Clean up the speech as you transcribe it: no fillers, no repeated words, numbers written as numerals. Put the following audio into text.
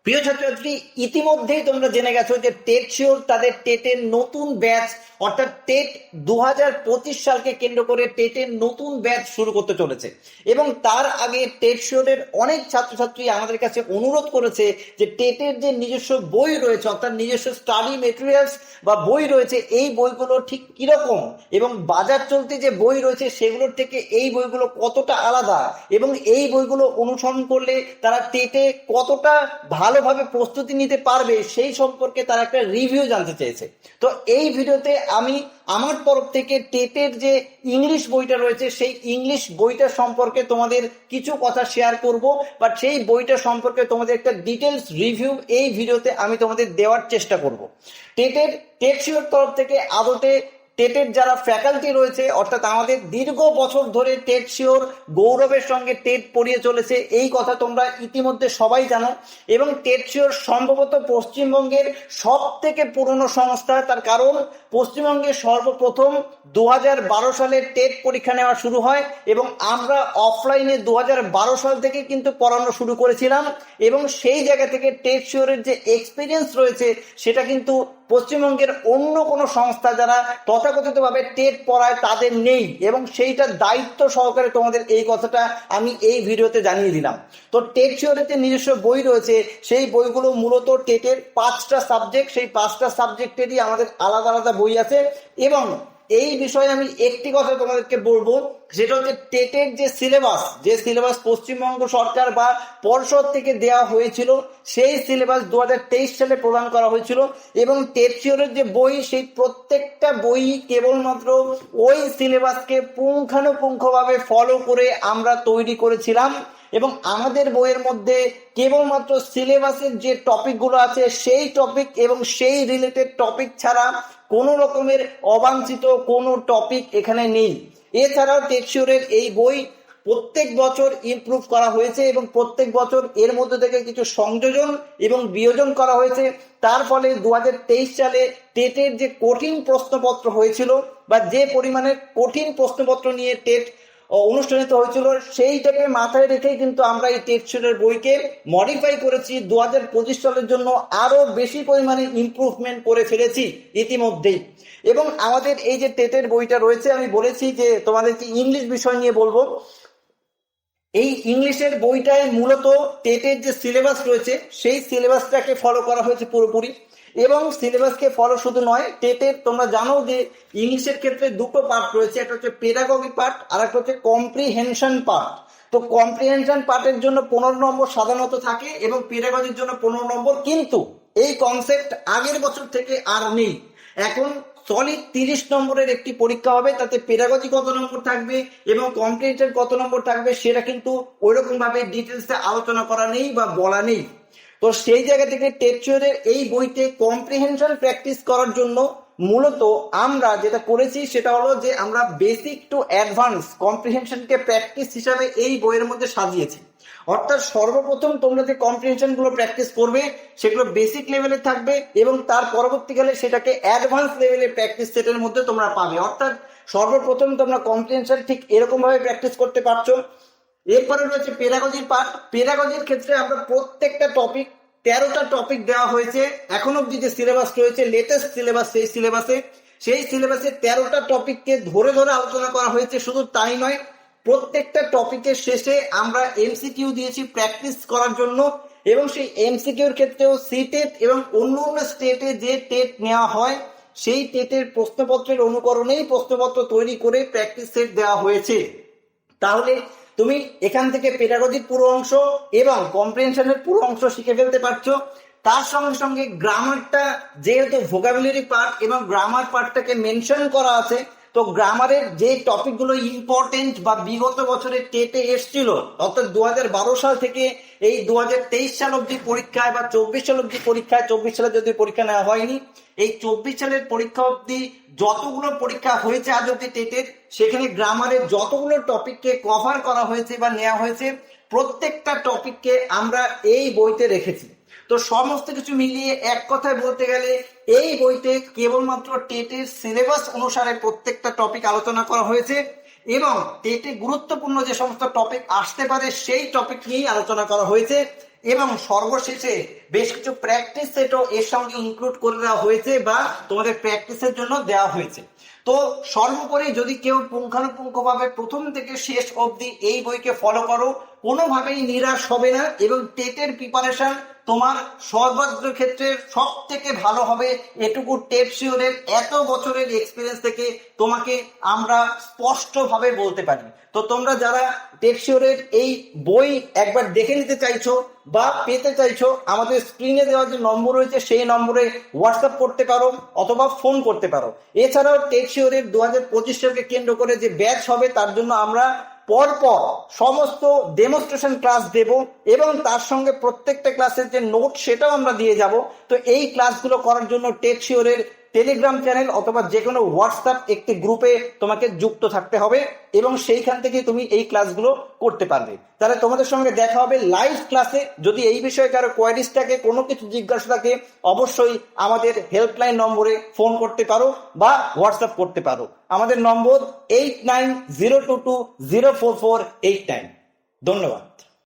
প্রিয় ছাত্রছাত্রী, ইতিমধ্যেই তোমরা জেনে গেছো যে টেট শিওর তাদের টেটের নতুন ব্যাচ অর্থাৎ টেট 2025 সালকে কেন্দ্র করে টেটের নতুন ব্যাচ শুরু করতে চলেছে। এবং তার আগে টেট শিওরের অনেক ছাত্রছাত্রী আমাদের কাছে অনুরোধ করেছে যে টেটের যে নিজস্ব বই রয়েছে অর্থাৎ নিজস্ব স্টাডি মেটেরিয়ালস বা বই রয়েছে, এই বইগুলো ঠিক কিরকম এবং বাজার চলতি যে বই রয়েছে সেগুলোর থেকে এই বইগুলো কতটা আলাদা এবং এই বইগুলো অনুসরণ করলে তারা টেটে কতটা ভালোভাবে প্রস্তুতি নিতে পারবে সেই সম্পর্কে তারা একটা রিভিউ জানতে চেয়েছে। তো এই ভিডিওতে আমি আমার তরফ থেকে টেটের যে ইংলিশ বইটা রয়েছে সেই ইংলিশ বইটা সম্পর্কে তোমাদের কিছু কথা শেয়ার করব, বাট সেই বইটা সম্পর্কে তোমাদের একটা ডিটেলস রিভিউ এই ভিডিওতে আমি তোমাদের দেওয়ার চেষ্টা করব। টেট শিওর তরফ থেকে আদতে টেটের যারা ফ্যাকাল্টি রয়েছে অর্থাৎ আমাদের দীর্ঘ বছর ধরে টেট শিওর গৌরবের সঙ্গে টেট পড়িয়ে চলেছে, এই কথা তোমরা ইতিমধ্যে সবাই জানো। এবং টেট শিওর সম্ভবত পশ্চিমবঙ্গের সব থেকে পুরনো সংস্থা, তার কারণ পশ্চিমবঙ্গে সর্বপ্রথম 2012 সালে টেট পরীক্ষা নেওয়া শুরু হয় এবং আমরা অফলাইনে 2012 সাল থেকে কিন্তু পড়ানো শুরু করেছিলাম। এবং সেই জায়গা থেকে টেট শিওরের যে এক্সপিরিয়েন্স রয়েছে সেটা কিন্তু পশ্চিমবঙ্গের অন্য কোনো সংস্থা যারা তথাকথিতভাবে টেট পড়ায় তাদের নেই, এবং সেইটা দায়িত্ব সহকারে তোমাদের এই কথাটা আমি এই ভিডিওতে জানিয়ে দিলাম। তো টেট শিওরের যে নিজস্ব বই রয়েছে সেই বইগুলো মূলত টেটের 5টা সাবজেক্ট, সেই 5টা সাবজেক্টেরই আমাদের আলাদা আলাদা বই আছে। এবং এই বিষয়ে আমি একটি কথা তোমাদেরকে বলবো, সেটা হচ্ছে টেটের যে সিলেবাস পশ্চিমবঙ্গ সরকার বা পর্ষদ থেকে দেওয়া হয়েছিল সেই সিলেবাস 2023 সালে প্রদান করা হয়েছিল। এবং টেট শিওরের যে বই সেই প্রত্যেকটা বই কেবলমাত্র ওই সিলেবাসকে পুঙ্খানুপুঙ্খভাবে ফলো করে আমরা তৈরি করেছিলাম। এবং আমাদের বইয়ের মধ্যে কেবলমাত্র সিলেবাসের যে টপিকগুলো আছে সেই টপিক এবং সেই রিলেটেড টপিক ছাড়া কোনো রকমের অবাঞ্ছিত কোনো টপিক এখানে নেই। এছাড়াও টেট শিওরের এই বই প্রত্যেক বছর ইমপ্রুভ করা হয়েছে এবং প্রত্যেক বছর এর মধ্যে থেকে কিছু সংযোজন এবং বিয়োজন করা হয়েছে। তার ফলে 2023 সালে টেটের যে কঠিন প্রশ্নপত্র হয়েছিল বা যে পরিমাণের কঠিন প্রশ্নপত্র নিয়ে টেট অনুষ্ঠিত হয়েছিল সেইটাকে মাথায় রেখেই কিন্তু আমরা এই টেট শিওরের বইকে মডিফাই করেছি, 2025 সালের জন্য আরো বেশি পরিমাণে ইমপ্রুভমেন্ট করে ফেলেছি ইতিমধ্যেই। এবং আমাদের এই যে টেটের বইটা রয়েছে, আমি বলেছি যে তোমাদেরকে ইংলিশ বিষয় নিয়ে বলবো। এই ইংলিশের বইটায় মূলত টেটের যে সিলেবাস রয়েছে সেই সিলেবাসটাকে ফলো করা হয়েছে পুরোপুরি। এবং সিলেবাসকে ফলো শুধু নয়, টেটের তোমরা জানো যে ইংলিশের ক্ষেত্রে দুটো পার্ট রয়েছে, একটা হচ্ছে পেডাগজি পার্ট আর একটা হচ্ছে কম্প্রিহেনশন পার্ট। তো কম্প্রিহেনশন পার্টের জন্য 15 নম্বর সাধারণত থাকে এবং পেডাগজির জন্য 15 নম্বর, কিন্তু এই কনসেপ্ট আগের বছর থেকে আর নেই। এখন সলিড 30 নম্বরের একটি পরীক্ষা হবে, তাতে পেডাগজি কত নম্বর থাকবে এবং কম্প্রিহেনশন কত নম্বর থাকবে সেটা কিন্তু ওইরকম ভাবে ডিটেলসে আলোচনা করা নেই বা বলা নেই। তো সেই জায়গা থেকে টেট শিওরের এই বইতে কম্প্রিহেনশন প্র্যাকটিস করার জন্য মূলত আমরা যেটা করেছি সেটা হলো যে আমরা বেসিক টু অ্যাডভান্স কম্প্রিহেনশনকে প্র্যাকটিস হিসাবে এই বইয়ের মধ্যে সাজিয়েছি। অর্থাৎ সর্বপ্রথম তোমরা যে কম্প্রিহেনশন গুলো প্র্যাকটিস করবে সেগুলো বেসিক লেভেলে থাকবে এবং তার পরবর্তীকালে সেটাকে অ্যাডভান্স লেভেলে প্র্যাকটিস সেটের মধ্যে তোমরা পাবে। অর্থাৎ সর্বপ্রথম তোমরা কম্প্রিহেনশন ঠিক এরকম ভাবে প্র্যাকটিস করতে পারছো। এরপরে রয়েছে পেডাগজির পার্ট। পেডাগজির ক্ষেত্রে আমরা প্রত্যেকটা টপিক 13টা টপিক দেওয়া হয়েছে এখন অব্দি যে সিলেবাস রয়েছে লেটেস্ট সিলেবাস, সেই সিলেবাসে 13টা টপিককে ধরে ধরে আলোচনা করা হয়েছে। শুধু তাই নয়, প্রত্যেকটা টপিকের শেষে আমরা এমসিকিউ দিয়েছি প্র্যাকটিস করার জন্য। এবং সেই এমসিকিউর ক্ষেত্রেও সিটেট এবং অন্য অন্য স্টেটে যে টেট নেওয়া হয় সেই টেটের প্রশ্নপত্রের অনুকরণেই প্রশ্নপত্র তৈরি করে প্র্যাকটিস সেট দেওয়া হয়েছে। তাহলে তুমি এখান থেকে পেডাগজির পুরো অংশ এবং কম্প্রিহেনশনের পুরো অংশ শিখে ফেলতে পারছো। তার সঙ্গে সঙ্গে গ্রামারটা যেহেতু ভোকাবুলারি পার্ট এবং গ্রামার পার্টটাকে মেনশন করা আছে, তো গ্রামারের যে টপিকগুলো ইম্পর্টেন্ট বা বিগত বছরে টেটে এসছিল অর্থাৎ 2012 সাল থেকে এই 2023 সাল অব্দি পরীক্ষায় বা 24 সাল অব্দি পরীক্ষায়, 24 সালে যদি পরীক্ষা নেওয়া হয়নি, এই 24 সালের পরীক্ষা অব্দি যতগুলো পরীক্ষা হয়েছে আজ অব্দি টেটের, সেখানে গ্রামারের যতগুলো টপিককে কভার করা হয়েছে বা নেওয়া হয়েছে প্রত্যেকটা টপিককে আমরা এই বইতে রেখেছি। তো সমস্ত কিছু মিলিয়ে এক কথায় বলতে গেলে এই বইতে কেবলমাত্র টেটের সিলেবাস অনুসারে প্রত্যেকটা টপিক আলোচনা করা হয়েছে এবং টেটে গুরুত্বপূর্ণ যে সমস্ত টপিক আসতে পারে সেই টপিক নিয়েই আলোচনা করা হয়েছে। এবং সর্বশেষে বেশ কিছু প্র্যাকটিস সেটও এর সঙ্গে ইনক্লুড করে দেওয়া হয়েছে বা তোমাদের প্র্যাকটিসের জন্য দেওয়া হয়েছে। তো সর্বোপরি যদি কেউ পুঙ্খানুপুঙ্খভাবে প্রথম থেকে শেষ অবধি এই বইকে ফলো করো, কোনোভাবেই নিরাশ হবে না এবং টেটের প্রিপারেশন তোমার সর্বাগ্র ক্ষেত্রে সব থেকে ভালো হবে। এটুকু টেট শিওরের এত বছরের এক্সপিরিয়েন্স থেকে তোমাকে আমরা স্পষ্টভাবে বলতে পারি। তো তোমরা যারা টেট শিওরের এই বই একবার দেখে নিতে চাইছো বা পেতে চাইছো, আমাদের স্ক্রিনে দেওয়া যে নম্বর রয়েছে সেই নম্বরে হোয়াটসঅ্যাপ করতে পারো অথবা ফোন করতে পারো। এছাড়াও টেট শিওরের 2025 সালকে কেন্দ্র করে যে ব্যাচ হবে তার জন্য আমরা পরপর সমস্ত ডেমনস্ট্রেশন ক্লাস দেব এবং তার সঙ্গে প্রত্যেকটা ক্লাসের যে নোট সেটাও আমরা দিয়ে যাব। তো এই ক্লাসগুলো করার জন্য টেট শিওরের টেলিগ্রাম চ্যানেল অথবা যে কোনো হোয়াটসঅ্যাপ একটি গ্রুপে তোমাকে যুক্ত থাকতে হবে এবং সেইখান থেকে তুমি এই ক্লাসগুলো করতে পারবে। তাহলে তোমাদের সঙ্গে দেখা হবে লাইভ ক্লাসে। যদি এই বিষয়ে কারো কোয়ারিজ থাকে, কোনো কিছু জিজ্ঞাসা থাকে, অবশ্যই আমাদের হেল্পলাইন নম্বরে ফোন করতে পারো বা হোয়াটসঅ্যাপ করতে পারো। আমাদের নম্বর 8902204489। ধন্যবাদ।